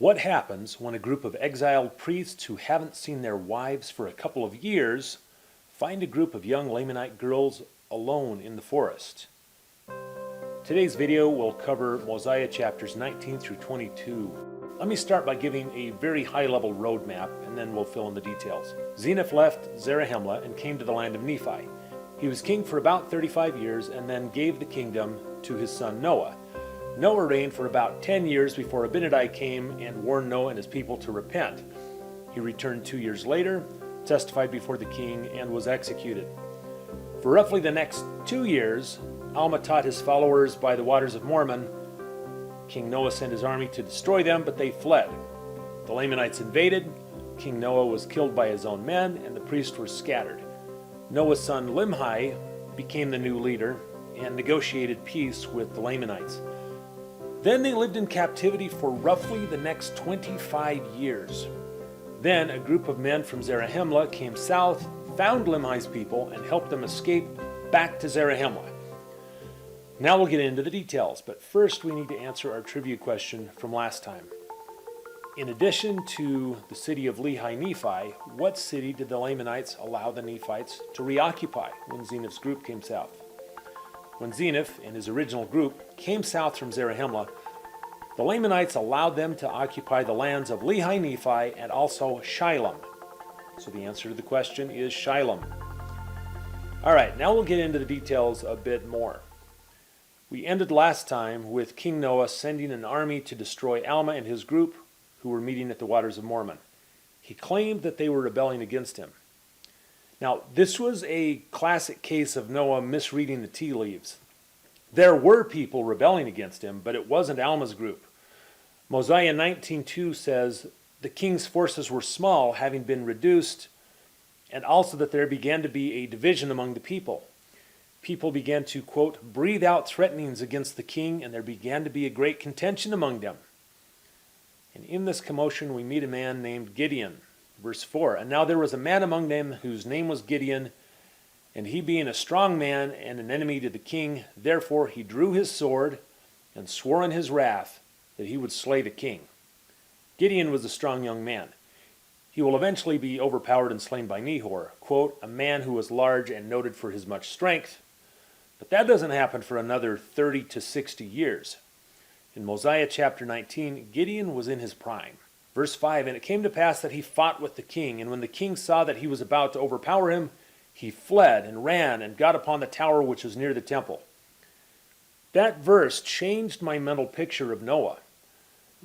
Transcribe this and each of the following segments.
What happens when a group of exiled priests who haven't seen their wives for a couple of years find a group of young Lamanite girls alone in the forest? Today's video will cover Mosiah chapters 19 through 22. Let me start by giving a very high-level roadmap, and then we'll fill in the details. Zeniff left Zarahemla and came to the land of Nephi. He was king for about 35 years and then gave the kingdom to his son Noah. Noah reigned for about 10 years before Abinadi came and warned Noah and his people to repent. He returned 2 years later, testified before the king, and was executed. For roughly the next 2 years, Alma taught his followers by the waters of Mormon. King Noah sent his army to destroy them, but they fled. The Lamanites invaded. King Noah was killed by his own men, and the priests were scattered. Noah's son Limhi became the new leader and negotiated peace with the Lamanites. Then they lived in captivity for roughly the next 25 years. Then a group of men from Zarahemla came south, found Limhi's people, and helped them escape back to Zarahemla. Now we'll get into the details, but first we need to answer our trivia question from last time. In addition to the city of lehi-nephi, what city did the Lamanites allow the Nephites to reoccupy when Zeniff's group came south? When Zeniff and his original group came south from Zarahemla, the Lamanites allowed them to occupy the lands of lehi-nephi and also Shilom. So the answer to the question is Shilom. Alright, now we'll get into the details a bit more. We ended last time with King Noah sending an army to destroy Alma and his group who were meeting at the waters of Mormon. He claimed that they were rebelling against him. Now, this was a classic case of Noah misreading the tea leaves. There were people rebelling against him, but it wasn't Alma's group. Mosiah 19:2 says, "The king's forces were small, having been reduced, and also that there began to be a division among the people. People began to," quote, "breathe out threatenings against the king, and there began to be a great contention among them." And in this commotion we meet a man named Gideon. Verse 4, "And now there was a man among them whose name was Gideon, and he being a strong man and an enemy to the king, therefore he drew his sword and swore in his wrath that he would slay the king." Gideon was a strong young man. He will eventually be overpowered and slain by Nehor, quote, "a man who was large and noted for his much strength." But that doesn't happen for another 30 to 60 years. In Mosiah chapter 19, Gideon was in his prime. Verse 5, "And it came to pass that he fought with the king, and when the king saw that he was about to overpower him, he fled and ran and got upon the tower which was near the temple." That verse changed my mental picture of Noah.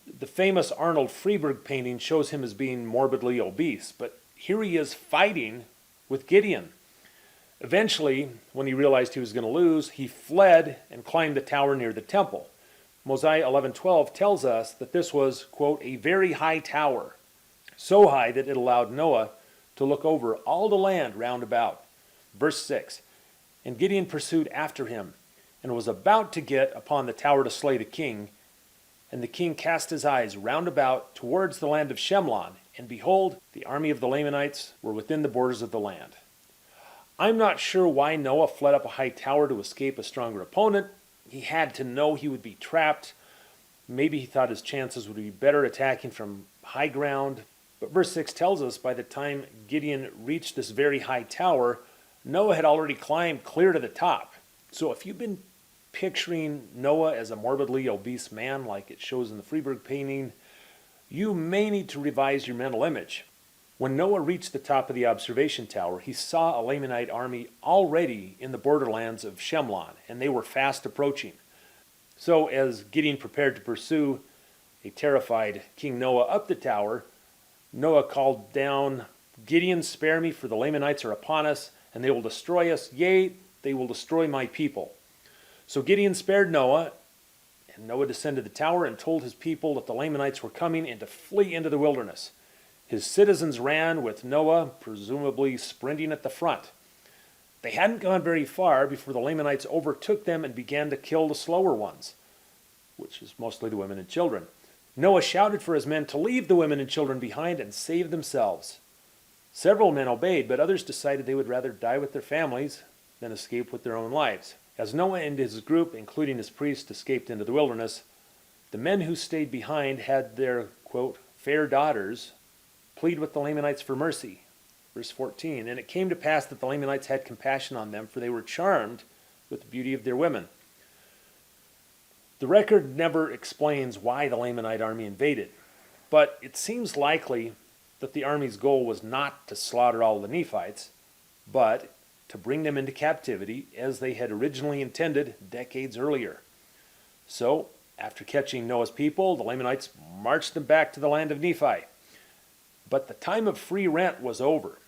The famous Arnold Freeberg painting shows him as being morbidly obese, but here he is fighting with Gideon. Eventually, when he realized he was going to lose, he fled and climbed the tower near the temple. Mosiah 11:12 tells us that this was, quote, "a very high tower, so high that it allowed Noah to look over all the land round about." Verse 6, "And Gideon pursued after him, and was about to get upon the tower to slay the king. And the king cast his eyes round about towards the land of Shemlon, and behold, the army of the Lamanites were within the borders of the land." I'm not sure why Noah fled up a high tower to escape a stronger opponent. He had to know he would be trapped. Maybe he thought his chances would be better attacking from high ground. But verse 6 tells us by the time Gideon reached this very high tower, Noah had already climbed clear to the top. So if you've been picturing Noah as a morbidly obese man like it shows in the Freeberg painting, you may need to revise your mental image. When Noah reached the top of the observation tower, he saw a Lamanite army already in the borderlands of Shemlon, and they were fast approaching. So as Gideon prepared to pursue a terrified King Noah up the tower, Noah called down, "Gideon, spare me, for the Lamanites are upon us, and they will destroy us. Yea, they will destroy my people." So Gideon spared Noah, and Noah descended the tower and told his people that the Lamanites were coming and to flee into the wilderness. His citizens ran with Noah, presumably sprinting at the front. They hadn't gone very far before the Lamanites overtook them and began to kill the slower ones, which is mostly the women and children. Noah shouted for his men to leave the women and children behind and save themselves. Several men obeyed, but others decided they would rather die with their families than escape with their own lives. As Noah and his group, including his priests, escaped into the wilderness, the men who stayed behind had their, quote, fair daughters, plead with the Lamanites for mercy. Verse 14, and it came to pass that the Lamanites had compassion on them, for they were charmed with the beauty of their women. The record never explains why the Lamanite army invaded, but it seems likely that the army's goal was not to slaughter all the Nephites, but to bring them into captivity as they had originally intended decades earlier. So, after catching Noah's people, the Lamanites marched them back to the land of Nephi. But the time of free rent was over,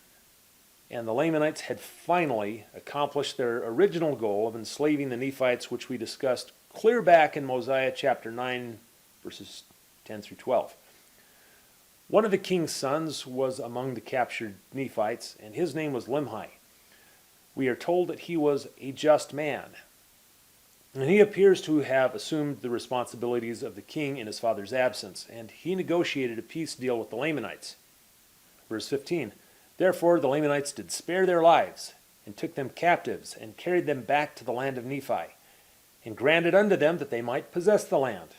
and the Lamanites had finally accomplished their original goal of enslaving the Nephites, which we discussed clear back in Mosiah chapter 9, verses 10 through 12. One of the king's sons was among the captured Nephites, and his name was Limhi. We are told that he was a just man, and he appears to have assumed the responsibilities of the king in his father's absence, and he negotiated a peace deal with the Lamanites. Verse 15, therefore the Lamanites did spare their lives, and took them captives, and carried them back to the land of Nephi, and granted unto them that they might possess the land,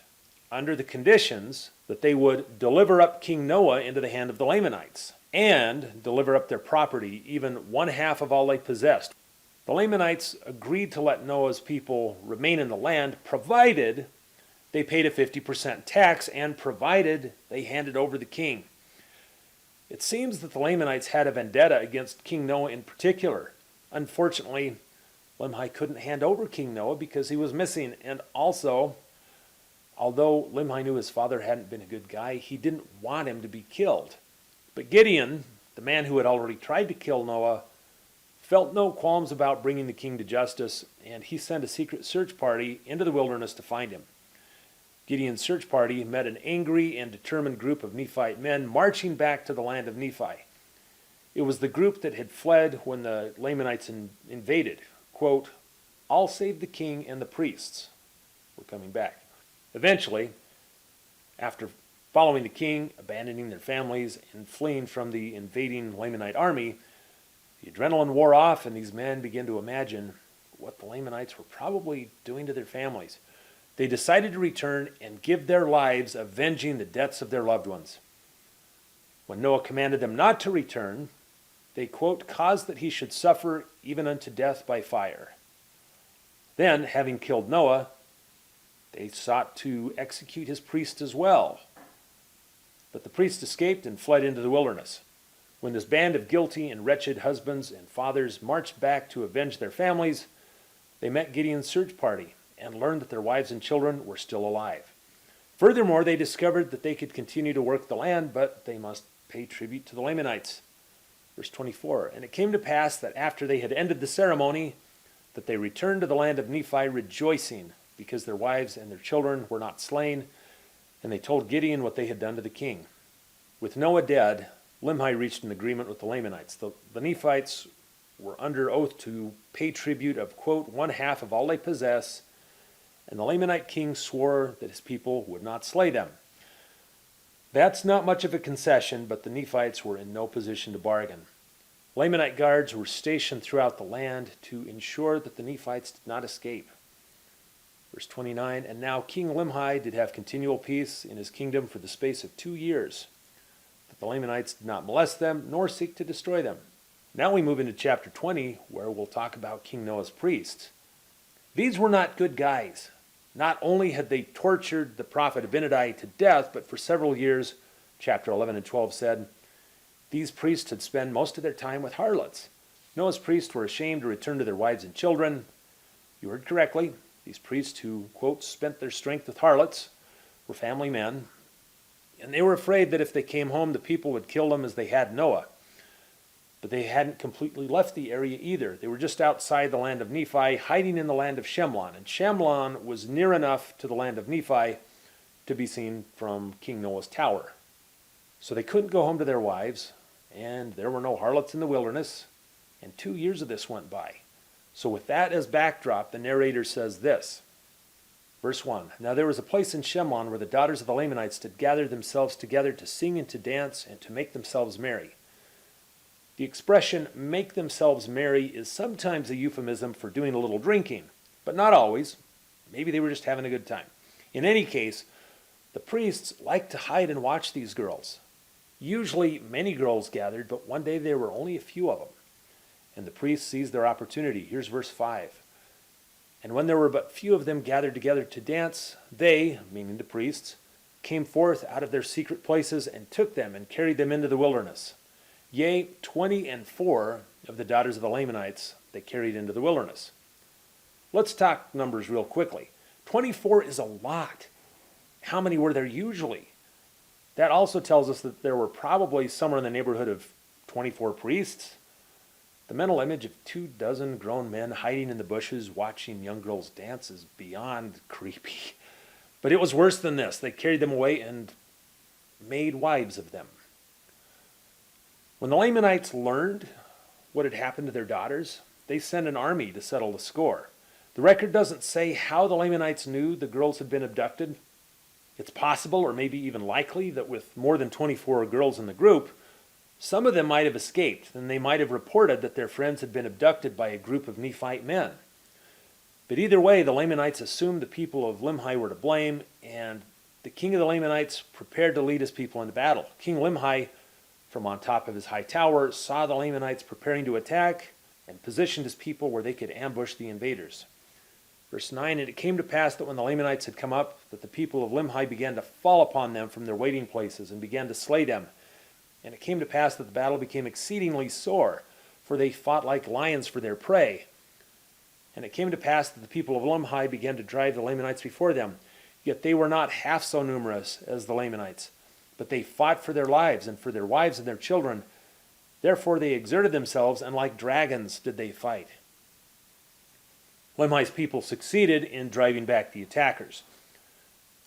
under the conditions that they would deliver up King Noah into the hand of the Lamanites, and deliver up their property, even one half of all they possessed. The Lamanites agreed to let Noah's people remain in the land, provided they paid a 50% tax, and provided they handed over the king. It seems that the Lamanites had a vendetta against King Noah in particular. Unfortunately, Limhi couldn't hand over King Noah because he was missing, and also, although Limhi knew his father hadn't been a good guy, he didn't want him to be killed. But Gideon, the man who had already tried to kill Noah, felt no qualms about bringing the king to justice, and he sent a secret search party into the wilderness to find him. Gideon's search party met an angry and determined group of Nephite men marching back to the land of Nephi. It was the group that had fled when the Lamanites invaded. Quote, all save the king and the priests were coming back. Eventually, after following the king, abandoning their families, and fleeing from the invading Lamanite army, the adrenaline wore off, and these men began to imagine what the Lamanites were probably doing to their families. They decided to return and give their lives avenging the deaths of their loved ones. When Noah commanded them not to return, they, quote, caused that he should suffer even unto death by fire. Then, having killed Noah, they sought to execute his priest as well. But the priest escaped and fled into the wilderness. When this band of guilty and wretched husbands and fathers marched back to avenge their families, they met Gideon's search party and learned that their wives and children were still alive. Furthermore, they discovered that they could continue to work the land, but they must pay tribute to the Lamanites. Verse 24, and it came to pass that after they had ended the ceremony, that they returned to the land of Nephi rejoicing, because their wives and their children were not slain, and they told Gideon what they had done to the king. With Noah dead, Limhi reached an agreement with the Lamanites. The Nephites were under oath to pay tribute of, quote, one half of all they possess, and the Lamanite king swore that his people would not slay them. That's not much of a concession, but the Nephites were in no position to bargain. Lamanite guards were stationed throughout the land to ensure that the Nephites did not escape. Verse 29, and now King Limhi did have continual peace in his kingdom for the space of 2 years. But the Lamanites did not molest them, nor seek to destroy them. Now we move into chapter 20, where we'll talk about King Noah's priests. These were not good guys. Not only had they tortured the prophet Abinadi to death, but for several years, chapter 11 and 12 said, these priests had spent most of their time with harlots. Noah's priests were ashamed to return to their wives and children. You heard correctly. These priests who, quote, spent their strength with harlots were family men, and they were afraid that if they came home, the people would kill them as they had Noah. But they hadn't completely left the area either. They were just outside the land of Nephi, hiding in the land of Shemlon. And Shemlon was near enough to the land of Nephi to be seen from King Noah's tower. So they couldn't go home to their wives, and there were no harlots in the wilderness, and 2 years of this went by. So with that as backdrop, the narrator says this. Verse 1, now there was a place in Shemlon where the daughters of the Lamanites did gather themselves together to sing and to dance and to make themselves merry. The expression, make themselves merry, is sometimes a euphemism for doing a little drinking, but not always. Maybe they were just having a good time. In any case, The priests liked to hide and watch these girls. Usually many girls gathered, but one day there were only a few of them. And the priests seized their opportunity. Here's verse 5. And when there were but few of them gathered together to dance, they, meaning the priests, came forth out of their secret places and took them and carried them into the wilderness. Yea, 24 of the daughters of the Lamanites they carried into the wilderness. Let's talk numbers real quickly. 24 is a lot. How many were there usually? That also tells us that there were probably somewhere in the neighborhood of 24 priests. The mental image of 24 grown men hiding in the bushes watching young girls dance is beyond creepy. But it was worse than this. They carried them away and made wives of them. When the Lamanites learned what had happened to their daughters, they sent an army to settle the score. The record doesn't say how the Lamanites knew the girls had been abducted. It's possible, or maybe even likely, that with more than 24 girls in the group, some of them might have escaped, and they might have reported that their friends had been abducted by a group of Nephite men. But either way, the Lamanites assumed the people of Limhi were to blame, and the king of the Lamanites prepared to lead his people into battle. King Limhi, from on top of his high tower, saw the Lamanites preparing to attack and positioned his people where they could ambush the invaders. Verse 9, and it came to pass that when the Lamanites had come up, that the people of Limhi began to fall upon them from their waiting places and began to slay them. And it came to pass that the battle became exceedingly sore, for they fought like lions for their prey. And it came to pass that the people of Limhi began to drive the Lamanites before them. Yet they were not half so numerous as the Lamanites, but they fought for their lives and for their wives and their children. Therefore they exerted themselves, and like dragons did they fight. Limhi's people succeeded in driving back the attackers.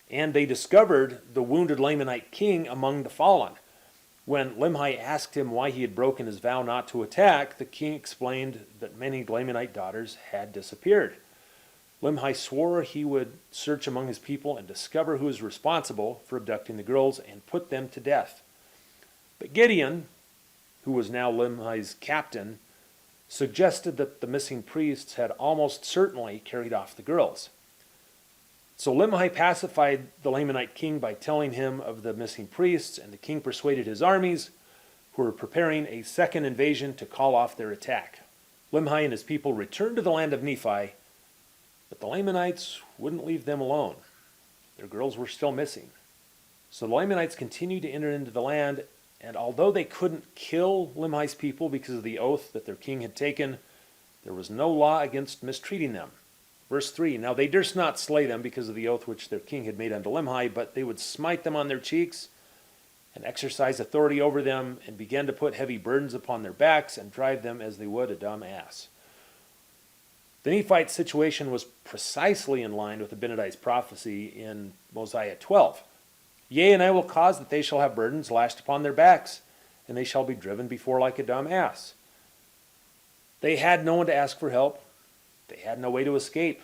And they discovered the wounded Lamanite king among the fallen. When Limhi asked him why he had broken his vow not to attack, the king explained that many Lamanite daughters had disappeared. Limhi swore he would search among his people and discover who was responsible for abducting the girls and put them to death. But Gideon, who was now Limhi's captain, suggested that the missing priests had almost certainly carried off the girls. So Limhi pacified the Lamanite king by telling him of the missing priests, and the king persuaded his armies, who were preparing a second invasion, to call off their attack. Limhi and his people returned to the land of Nephi, but the Lamanites wouldn't leave them alone. Their girls were still missing. So the Lamanites continued to enter into the land, and although they couldn't kill Limhi's people because of the oath that their king had taken, there was no law against mistreating them. Verse 3, now they durst not slay them because of the oath which their king had made unto Limhi, but they would smite them on their cheeks and exercise authority over them, and began to put heavy burdens upon their backs and drive them as they would a dumb ass. The Nephite situation was precisely in line with Abinadi's prophecy in Mosiah 12. Yea, and I will cause that they shall have burdens lashed upon their backs, and they shall be driven before like a dumb ass. They had no one to ask for help. They had no way to escape.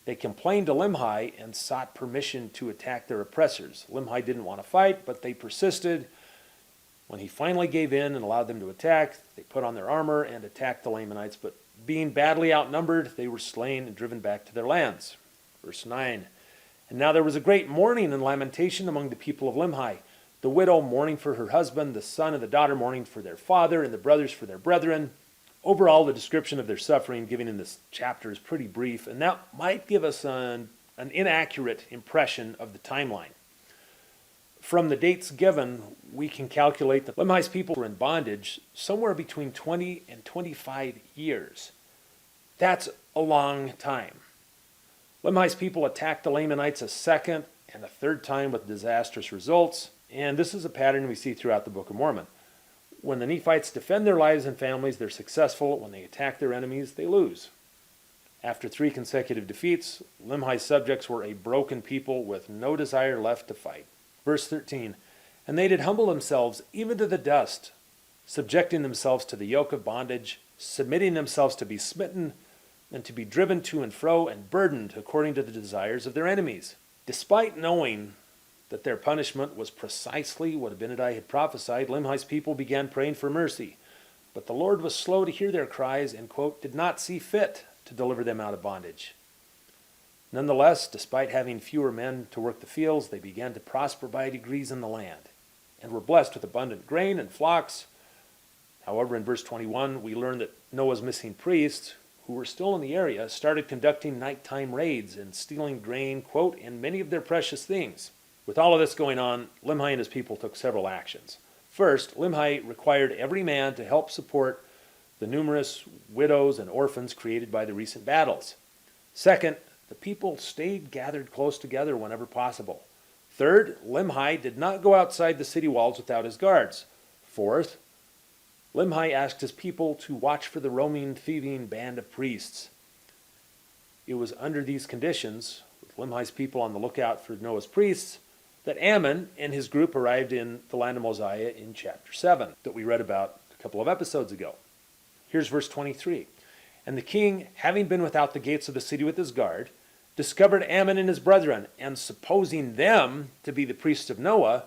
They complained to Limhi and sought permission to attack their oppressors. Limhi didn't want to fight, but they persisted. When he finally gave in and allowed them to attack, they put on their armor and attacked the Lamanites, but being badly outnumbered, they were slain and driven back to their lands. Verse 9, and now there was a great mourning and lamentation among the people of Limhi, the widow mourning for her husband, the son and the daughter mourning for their father, and the brothers for their brethren. Overall, the description of their suffering given in this chapter is pretty brief, and that might give us an inaccurate impression of the timeline. From the dates given, we can calculate that Limhi's people were in bondage somewhere between 20 and 25 years. That's a long time. Limhi's people attacked the Lamanites a second and a third time with disastrous results, and this is a pattern we see throughout the Book of Mormon. When the Nephites defend their lives and families, they're successful. When they attack their enemies, they lose. After 3 consecutive defeats, Limhi's subjects were a broken people with no desire left to fight. Verse 13, and they did humble themselves even to the dust, subjecting themselves to the yoke of bondage, submitting themselves to be smitten, and to be driven to and fro and burdened according to the desires of their enemies. Despite knowing that their punishment was precisely what Abinadi had prophesied, Limhi's people began praying for mercy. But the Lord was slow to hear their cries and, quote, did not see fit to deliver them out of bondage. Nonetheless, despite having fewer men to work the fields, they began to prosper by degrees in the land, and were blessed with abundant grain and flocks. However, in verse 21, we learn that Noah's missing priests, who were still in the area, started conducting nighttime raids and stealing grain, quote, and many of their precious things. With all of this going on, Limhi and his people took several actions. First, Limhi required every man to help support the numerous widows and orphans created by the recent battles. Second, the people stayed gathered close together whenever possible. Third, Limhi did not go outside the city walls without his guards. Fourth, Limhi asked his people to watch for the roaming, thieving band of priests. It was under these conditions, with Limhi's people on the lookout for Noah's priests, that Ammon and his group arrived in the land of Mosiah in chapter 7 that we read about a couple of episodes ago. Here's verse 23. And the king, having been without the gates of the city with his guard, discovered Ammon and his brethren, and supposing them to be the priests of Noah,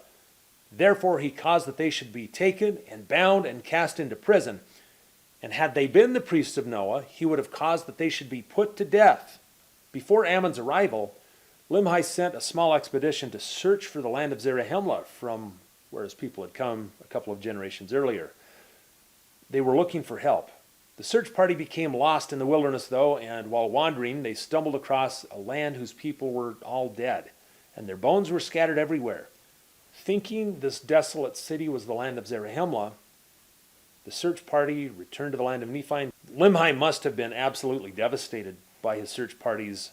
therefore he caused that they should be taken and bound and cast into prison. And had they been the priests of Noah, he would have caused that they should be put to death. Before Ammon's arrival, Limhi sent a small expedition to search for the land of Zarahemla from where his people had come a couple of generations earlier. They were looking for help. The search party became lost in the wilderness, though, and while wandering, they stumbled across a land whose people were all dead, and their bones were scattered everywhere. Thinking this desolate city was the land of Zarahemla, the search party returned to the land of Nephi. Limhi must have been absolutely devastated by his search party's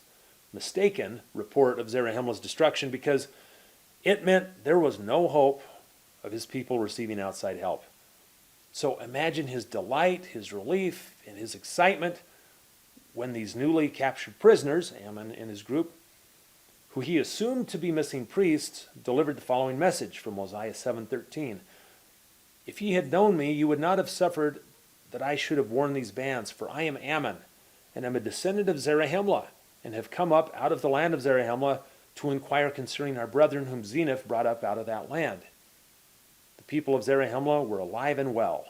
mistaken report of Zarahemla's destruction, because it meant there was no hope of his people receiving outside help. So imagine his delight, his relief, and his excitement when these newly captured prisoners, Ammon and his group, who he assumed to be missing priests, delivered the following message from Mosiah 7:13. If ye had known me, you would not have suffered that I should have worn these bands, for I am Ammon, and am a descendant of Zarahemla, and have come up out of the land of Zarahemla to inquire concerning our brethren whom Zeniff brought up out of that land. The people of Zarahemla were alive and well.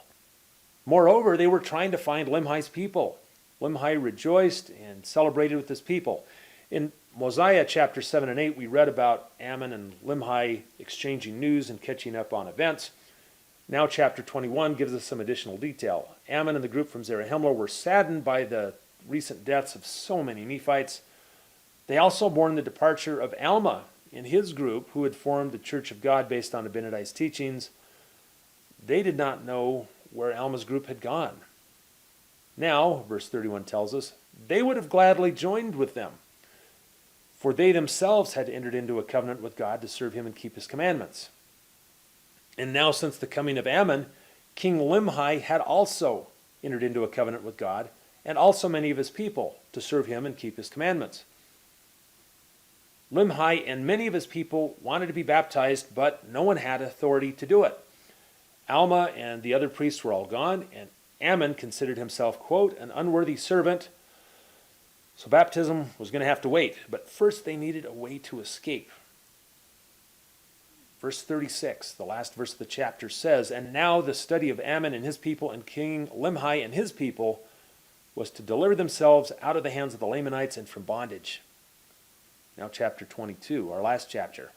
Moreover, they were trying to find Limhi's people. Limhi rejoiced and celebrated with his people. In Mosiah chapter 7 and 8, we read about Ammon and Limhi exchanging news and catching up on events. Now chapter 21 gives us some additional detail. Ammon and the group from Zarahemla were saddened by the recent deaths of so many Nephites. They also mourned the departure of Alma and his group, who had formed the Church of God based on Abinadi's teachings. They did not know where Alma's group had gone. Now, verse 31 tells us, they would have gladly joined with them, for they themselves had entered into a covenant with God to serve him and keep his commandments. And now, since the coming of Ammon, King Limhi had also entered into a covenant with God, and also many of his people, to serve him and keep his commandments. Limhi and many of his people wanted to be baptized, but no one had authority to do it. Alma and the other priests were all gone, and Ammon considered himself, quote, an unworthy servant. So baptism was going to have to wait, but first they needed a way to escape. Verse 36, the last verse of the chapter says, and now the study of Ammon and his people and King Limhi and his people was to deliver themselves out of the hands of the Lamanites and from bondage. Now chapter 22, our last chapter.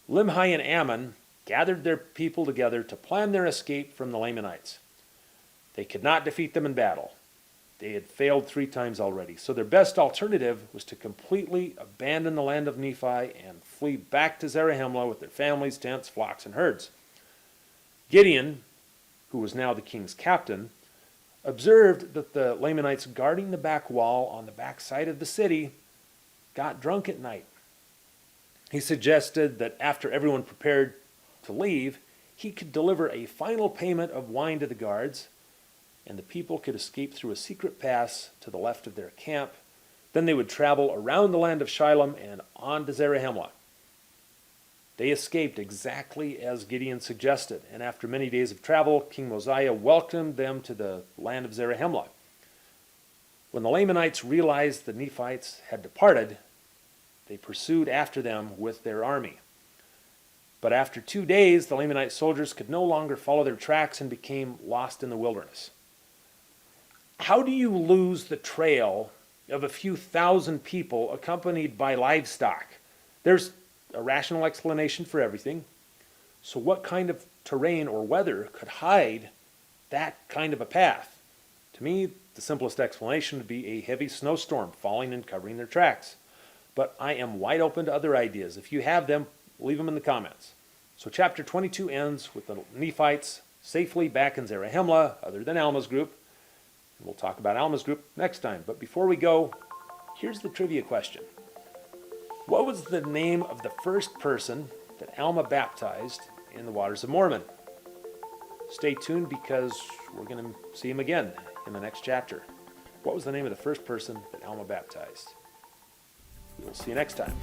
Limhi and Ammon gathered their people together to plan their escape from the Lamanites. They could not defeat them in battle. They had failed 3 times already, so their best alternative was to completely abandon the land of Nephi and flee back to Zarahemla with their families, tents, flocks, and herds. Gideon, who was now the king's captain, observed that the Lamanites guarding the back wall on the back side of the city got drunk at night. He suggested that after everyone prepared to leave, he could deliver a final payment of wine to the guards, and the people could escape through a secret pass to the left of their camp. Then they would travel around the land of Shilom and on to Zarahemla. They escaped exactly as Gideon suggested, and after many days of travel, King Mosiah welcomed them to the land of Zarahemla. When the Lamanites realized the Nephites had departed, they pursued after them with their army. But after 2 days, the Lamanite soldiers could no longer follow their tracks and became lost in the wilderness. How do you lose the trail of a few thousand people accompanied by livestock. There's a rational explanation for everything. So what kind of terrain or weather could hide that kind of a path? To me, the simplest explanation would be a heavy snowstorm falling and covering their tracks. But I am wide open to other ideas. If you have them, leave them in the comments. So chapter 22 ends with the Nephites safely back in Zarahemla, other than Alma's group. We'll talk about Alma's group next time. But before we go, here's the trivia question. What was the name of the first person that Alma baptized in the waters of Mormon? Stay tuned because we're going to see him again in the next chapter. What was the name of the first person that Alma baptized? We'll see you next time.